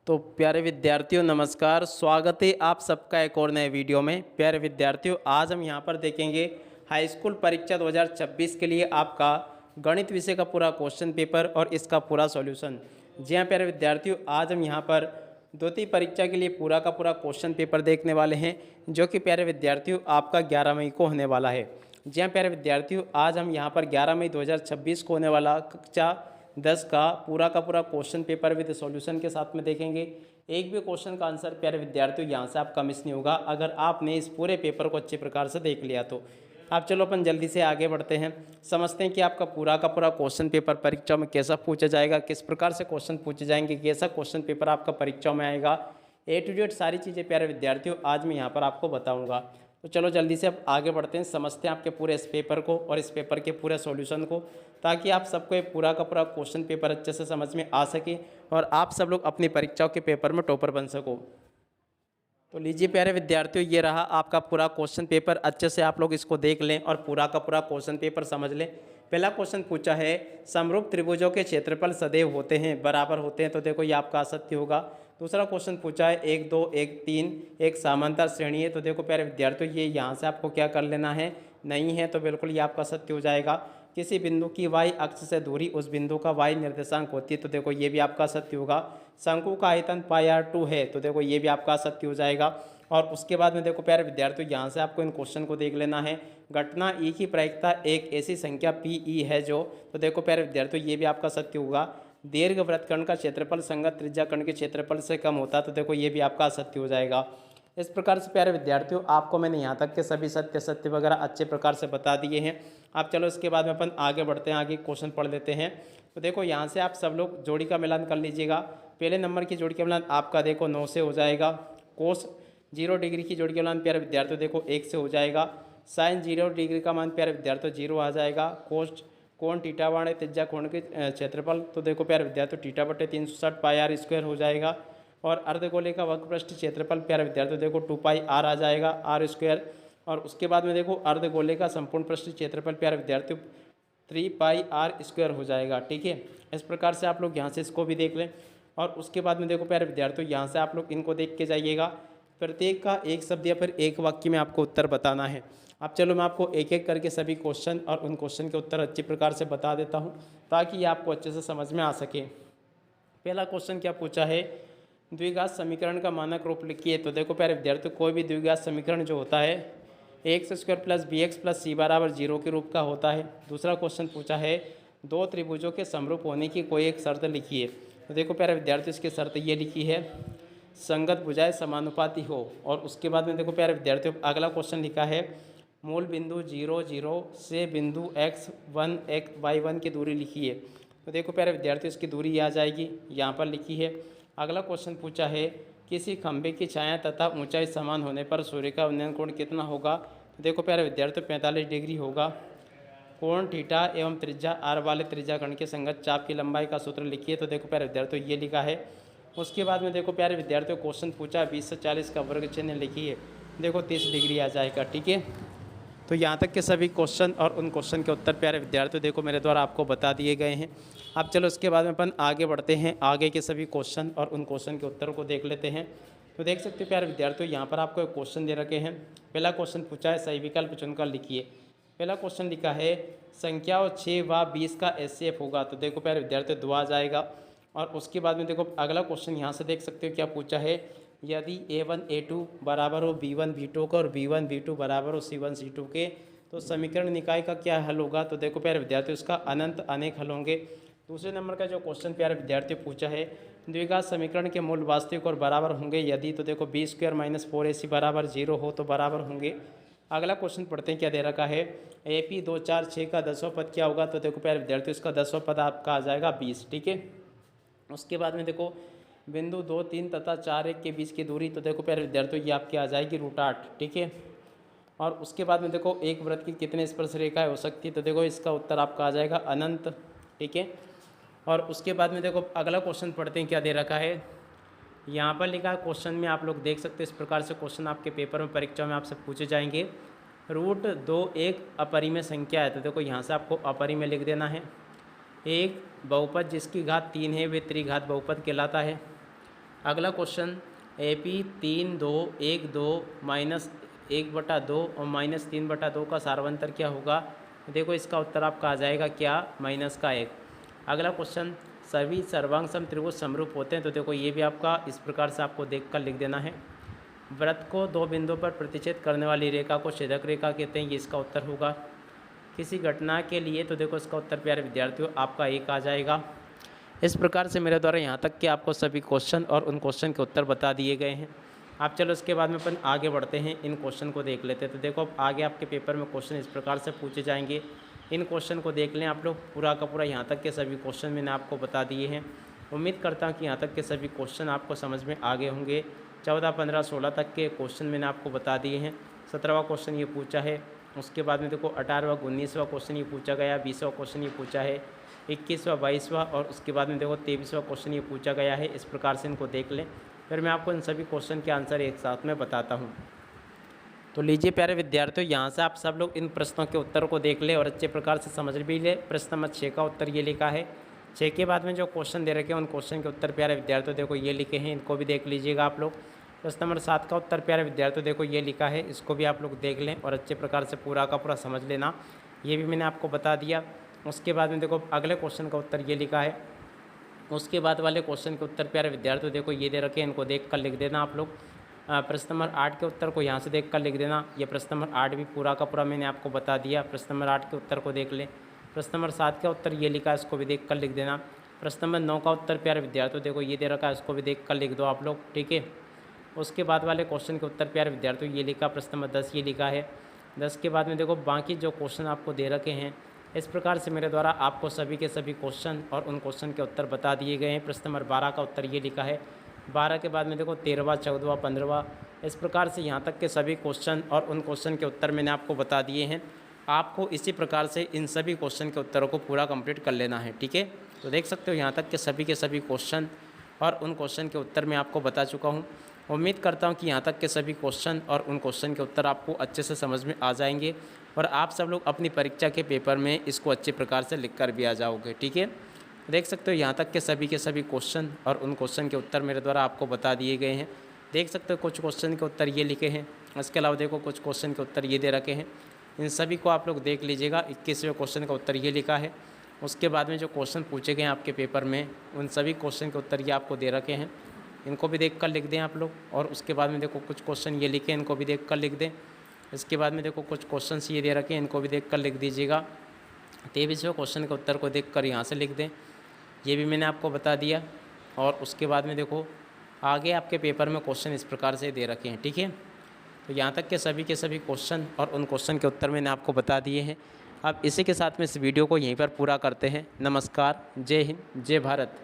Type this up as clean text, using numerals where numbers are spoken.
तो प्यारे विद्यार्थियों नमस्कार, स्वागत है आप सबका एक और नए वीडियो में। प्यारे विद्यार्थियों, आज हम यहाँ पर देखेंगे हाई स्कूल परीक्षा 2026 के लिए आपका गणित विषय का पूरा क्वेश्चन पेपर और इसका पूरा सॉल्यूशन। जी हाँ प्यारे विद्यार्थियों, आज हम यहाँ पर द्वितीय परीक्षा के लिए पूरा का पूरा क्वेश्चन पेपर देखने वाले हैं, जो कि प्यारे विद्यार्थियों आपका 11 मई को होने वाला है। जी हाँ प्यारे विद्यार्थियों, आज हम यहाँ पर 11 मई 2026 को होने वाला कक्षा 10 का पूरा क्वेश्चन पेपर विद सॉल्यूशन के साथ में देखेंगे। एक भी क्वेश्चन का आंसर प्यारे विद्यार्थियों यहाँ से आपका मिस नहीं होगा, अगर आपने इस पूरे पेपर को अच्छे प्रकार से देख लिया तो। आप चलो अपन जल्दी से आगे बढ़ते हैं, समझते हैं कि आपका पूरा का पूरा क्वेश्चन पेपर परीक्षा में कैसा पूछा जाएगा, किस प्रकार से क्वेश्चन पूछे जाएंगे, कैसा क्वेश्चन पेपर आपका परीक्षा में आएगा। ए टू जेड सारी चीज़ें प्यारे विद्यार्थियों आज मैं यहाँ पर आपको बताऊँगा। तो चलो जल्दी से अब आगे बढ़ते हैं, समझते हैं आपके पूरे इस पेपर को और इस पेपर के पूरे सॉल्यूशन को, ताकि आप सबको ये पूरा का पूरा क्वेश्चन पेपर अच्छे से समझ में आ सके और आप सब लोग अपनी परीक्षाओं के पेपर में टॉपर बन सको। तो लीजिए प्यारे विद्यार्थियों, ये रहा आपका पूरा क्वेश्चन पेपर। अच्छे से आप लोग इसको देख लें और पूरा का पूरा क्वेश्चन पेपर समझ लें। पहला क्वेश्चन पूछा है, समरूप त्रिभुजों के क्षेत्रफल सदैव होते हैं, बराबर होते हैं, तो देखो ये आपका असत्य होगा। दूसरा क्वेश्चन पूछा है, 1 2 1 3 एक समांतर श्रेणी है, तो देखो प्यारे विद्यार्थियों ये यहाँ से आपको क्या कर लेना है, नहीं है, तो बिल्कुल ये आपका सत्य हो जाएगा। किसी बिंदु की y अक्ष से दूरी उस बिंदु का y निर्देशांक होती है, तो देखो ये भी आपका सत्य होगा। शंकु का आयतन πr2 है, तो देखो ये भी आपका सत्य हो जाएगा। और उसके बाद में देखो प्यारे विद्यार्थियों यहाँ से आपको इन क्वेश्चन को देख लेना है। घटना ई की प्रायिकता एक ऐसी संख्या पी ई है जो, तो देखो प्यारे विद्यार्थियों ये भी आपका सत्य होगा। दीर्घ वृत्तखंड का क्षेत्रफल संगत त्रिज्या खंड के क्षेत्रफल से कम होता है, तो देखो ये भी आपका सत्य हो जाएगा। इस प्रकार से प्यारे विद्यार्थियों आपको मैंने यहाँ तक के सभी सत्य सत्य वगैरह अच्छे प्रकार से बता दिए हैं। आप चलो इसके बाद में अपन आगे बढ़ते हैं, आगे क्वेश्चन पढ़ लेते हैं। तो देखो यहाँ से आप सब लोग जोड़ी का मिलान कर लीजिएगा। पहले नंबर की जोड़ी का मिलान आपका देखो 9 से हो जाएगा। कोस 0 डिग्री की जोड़ी का मिलान प्यारे विद्यार्थियों देखो 1 से हो जाएगा। साइन 0 डिग्री का मान प्यारे विद्यार्थियों 0 आ जाएगा। कोण थीटा वाले त्रिज्या कोण के क्षेत्रफल, तो देखो प्यारे विद्यार्थियों थीटा बटे 360 पाई आर स्क्वायर हो जाएगा। और अर्धगोले का वक्रपृष्ठ क्षेत्रफल प्यारे विद्यार्थियों देखो 2 पाई आर आ जाएगा, आर स्क्वायर। और उसके बाद में देखो अर्धगोले का संपूर्ण पृष्ठ क्षेत्रफल प्यारे विद्यार्थियों 3 पाई आर स्क्वायर हो जाएगा। ठीक है, इस प्रकार से आप लोग यहाँ से इसको भी देख लें। और उसके बाद में देखो प्यारे विद्यार्थियों यहाँ से आप लोग इनको देख के जाइएगा। प्रत्येक का एक शब्द या फिर एक वाक्य में आपको उत्तर बताना है। अब चलो मैं आपको एक एक करके सभी क्वेश्चन और उन क्वेश्चन के उत्तर अच्छी प्रकार से बता देता हूँ, ताकि ये आपको अच्छे से समझ में आ सके। पहला क्वेश्चन क्या पूछा है, द्विघात समीकरण का मानक रूप लिखिए। तो देखो प्यारे विद्यार्थियों कोई भी द्विघात समीकरण जो होता है x square plus b x plus c बराबर 0 के रूप का होता है। दूसरा क्वेश्चन पूछा है, दो त्रिभुजों के समरूप होने की कोई एक शर्त लिखिए। तो देखो प्यारे विद्यार्थियों इसकी शर्त ये लिखी है, संगत भुजाएं समानुपाती हो। और उसके बाद में देखो प्यारे विद्यार्थियों अगला क्वेश्चन लिखा है, मूल बिंदु 0 0 से बिंदु x1 y1 की दूरी लिखिए। तो देखो प्यारे विद्यार्थियों इसकी दूरी आ जाएगी, यहाँ पर लिखी है। अगला क्वेश्चन पूछा है, किसी खंभे की छाया तथा ऊंचाई समान होने पर सूर्य का उन्नयन कोण कितना होगा। तो देखो प्यारे विद्यार्थियों 45 डिग्री होगा। कोण थीटा एवं त्रिज्या आर वाले त्रिज्या खंड के संगत चाप की लंबाई का सूत्र लिखिए। तो देखो प्यारे विद्यार्थियों ये लिखा है। उसके बाद में देखो प्यारे विद्यार्थियों क्वेश्चन पूछा 20 से 40 का वर्ग चिन्ह लिखिए। देखो 30 डिग्री आ जाएगा। ठीक है, तो यहाँ तक के सभी क्वेश्चन और उन क्वेश्चन के उत्तर प्यारे विद्यार्थियों देखो मेरे द्वारा आपको बता दिए गए हैं। अब चलो उसके बाद में अपन आगे बढ़ते हैं, आगे के सभी क्वेश्चन और उन क्वेश्चन के उत्तर को देख लेते हैं। तो देख सकते हो प्यारे विद्यार्थियों यहाँ पर आपको एक क्वेश्चन दे रखे हैं। पहला क्वेश्चन पूछा है, सही विकल्प चुनकर लिखिए। पहला क्वेश्चन लिखा है, संख्याओं 6 व 20 का एचसीएफ होगा। तो देखो प्यारे विद्यार्थियों 2 आ जाएगा। और उसके बाद में देखो अगला क्वेश्चन यहाँ से देख सकते हो क्या पूछा है, यदि a1 a2 बराबर हो b1 b2 का और b1 b2 बराबर हो c1 c2 के, तो समीकरण निकाय का क्या हल होगा। तो देखो प्यारे विद्यार्थियों इसका अनंत अनेक हल होंगे। दूसरे नंबर का जो क्वेश्चन प्यारे विद्यार्थियों पूछा है, द्विघात समीकरण के मूल वास्तविक और बराबर होंगे यदि, तो देखो बी स्क्वायर माइनस 4ac बराबर 0 हो तो बराबर होंगे। अगला क्वेश्चन पढ़ते हैं, क्या दे रखा है, AP 2 4 6 का 10वां पद क्या होगा। तो देखो प्यारे विद्यार्थियों इसका 10वां पद आपका आ जाएगा 20। ठीक है, उसके बाद में देखो बिंदु 2 3 तथा 4 1 के बीच की दूरी, तो देखो प्यारे विद्यार्थियों ये आपकी आ जाएगी √8। ठीक है, और उसके बाद में देखो एक वृत्त की कितने स्पर्श रेखाएं हो सकती है। तो देखो इसका उत्तर आपका आ जाएगा अनंत। ठीक है, और उसके बाद में देखो अगला क्वेश्चन पढ़ते हैं, क्या दे रखा है, यहाँ पर लिखा है क्वेश्चन में आप लोग देख सकते हैं। इस प्रकार से क्वेश्चन आपके पेपर में परीक्षा में आपसे पूछे जाएंगे। √2 एक अपरिमेय संख्या है। तो देखो यहाँ से आपको अपरिमेय लिख देना है। एक बहुपद जिसकी घात 3 है वे त्रिघात बहुपद कहलाता है। अगला क्वेश्चन AP 3, 2, 1, 2 माइनस 1/2 और माइनस 3/2 का सार्वंतर क्या होगा। देखो इसका उत्तर आपका आ जाएगा क्या, -1। अगला क्वेश्चन सभी सर्वांग सम त्रिभुज समरूप होते हैं, तो देखो ये भी आपका इस प्रकार से आपको देखकर लिख देना है। वृत्त को 2 बिंदुओं पर प्रतिच्छेद करने वाली रेखा को छेदक रेखा कहते हैं, ये इसका उत्तर होगा। किसी घटना के लिए, तो देखो इसका उत्तर प्यारे विद्यार्थियों आपका 1 आ जाएगा। इस प्रकार से मेरे द्वारा यहाँ तक कि आपको सभी क्वेश्चन और उन क्वेश्चन के उत्तर बता दिए गए हैं। आप चलो इसके बाद में अपन आगे बढ़ते हैं, इन क्वेश्चन को देख लेते हैं। तो देखो अब आगे आपके पेपर में क्वेश्चन इस प्रकार से पूछे जाएंगे, इन क्वेश्चन को देख लें आप लोग। पूरा का पूरा यहाँ तक के सभी क्वेश्चन मैंने आपको बता दिए हैं। उम्मीद करता हूँ कि यहाँ तक के सभी क्वेश्चन आपको समझ में आ गए होंगे। 14, 15, 16 तक के क्वेश्चन मैंने आपको बता दिए हैं। 17वां क्वेश्चन ये पूछा है, उसके बाद में देखो 18वां 19वां क्वेश्चन ये पूछा गया, 20वां क्वेश्चन ये पूछा है, 21वां 22वां और उसके बाद में देखो 23वां क्वेश्चन ये पूछा गया है। इस प्रकार से इनको देख लें, फिर मैं आपको इन सभी क्वेश्चन के आंसर एक साथ में बताता हूँ। तो लीजिए प्यारे विद्यार्थियों, यहाँ से आप सब लोग इन प्रश्नों के उत्तर को देख ले और अच्छे प्रकार से समझ भी ले। प्रश्न नंबर 6 का उत्तर ये लिखा है। 6 के बाद में जो क्वेश्चन दे रखे हैं उन क्वेश्चन के उत्तर प्यारे विद्यार्थियों देखो ये लिखे हैं, इनको भी देख लीजिएगा आप लोग। प्रश्न नंबर 7 का उत्तर प्यारे विद्यार्थियों देखो ये लिखा है, इसको भी आप लोग देख लें और अच्छे प्रकार से पूरा का पूरा समझ लेना, ये भी मैंने आपको बता दिया। उसके बाद में देखो अगले क्वेश्चन का उत्तर ये लिखा है। उसके बाद वाले क्वेश्चन के उत्तर प्यारे विद्यार्थियों देखो ये दे रखे हैं, इनको देख कर लिख देना आप लोग। प्रश्न नंबर 8 के उत्तर को यहाँ से देख कर लिख देना। ये प्रश्न नंबर 8 भी पूरा का पूरा मैंने आपको बता दिया। प्रश्न नंबर 8 के उत्तर को देख लें। प्रश्न नंबर 7 का उत्तर ये लिखा है, इसको भी देख कर लिख देना। प्रश्न नंबर 9 का उत्तर प्यारे विद्यार्थियों देखो ये दे रखा है, इसको भी देख कर लिख दो आप लोग, ठीक है। उसके बाद वाले क्वेश्चन के उत्तर प्यारे विद्यार्थियों ये लिखा। प्रश्न नंबर 10 ये लिखा है। 10 के बाद में देखो बाकी जो क्वेश्चन आपको दे रखे हैं, इस प्रकार से मेरे द्वारा आपको सभी के सभी क्वेश्चन और उन क्वेश्चन के उत्तर बता दिए गए हैं। प्रश्न नंबर 12 का उत्तर ये लिखा है। 12 के बाद में देखो 13वां 14वां 15वां, इस प्रकार से यहाँ तक के सभी क्वेश्चन और उन क्वेश्चन के उत्तर मैंने आपको बता दिए हैं। आपको इसी प्रकार से इन सभी क्वेश्चन के उत्तरों को पूरा कंप्लीट कर लेना है, ठीक है। तो देख सकते हो यहाँ तक के सभी क्वेश्चन और उन क्वेश्चन के उत्तर मैं आपको बता चुका हूँ। उम्मीद करता हूँ कि यहाँ तक के सभी क्वेश्चन और उन क्वेश्चन के उत्तर आपको अच्छे से समझ में आ जाएंगे और आप सब लोग अपनी परीक्षा के पेपर में इसको अच्छे प्रकार से लिख कर भी आ जाओगे, ठीक है। देख सकते हो यहाँ तक के सभी क्वेश्चन और उन क्वेश्चन के उत्तर मेरे द्वारा आपको बता दिए गए हैं। देख सकते हो कुछ क्वेश्चन के उत्तर ये लिखे हैं, इसके अलावा देखो कुछ क्वेश्चन के उत्तर ये दे रखे हैं, इन सभी को आप लोग देख लीजिएगा। 21वें क्वेश्चन का उत्तर ये लिखा है। उसके बाद में जो क्वेश्चन पूछे गए हैं आपके पेपर में, उन सभी क्वेश्चन के उत्तर ये आपको दे रखे हैं, इनको भी देख कर लिख दें आप लोग। और उसके बाद में देखो कुछ क्वेश्चन ये लिखे हैं, इनको भी देख कर लिख दें। इसके बाद में देखो कुछ क्वेश्चन ये दे रखे हैं, इनको भी देख कर लिख दीजिएगा। 23वें क्वेश्चन के उत्तर को देख कर यहाँ से लिख दें, ये भी मैंने आपको बता दिया। और उसके बाद में देखो आगे आपके पेपर में क्वेश्चन इस प्रकार से दे रखे हैं, ठीक है। तो यहाँ तक के सभी क्वेश्चन और उन क्वेश्चन के उत्तर मैंने आपको बता दिए हैं। अब इसी के साथ में इस वीडियो को यहीं पर पूरा करते हैं। नमस्कार, जय हिंद, जय भारत।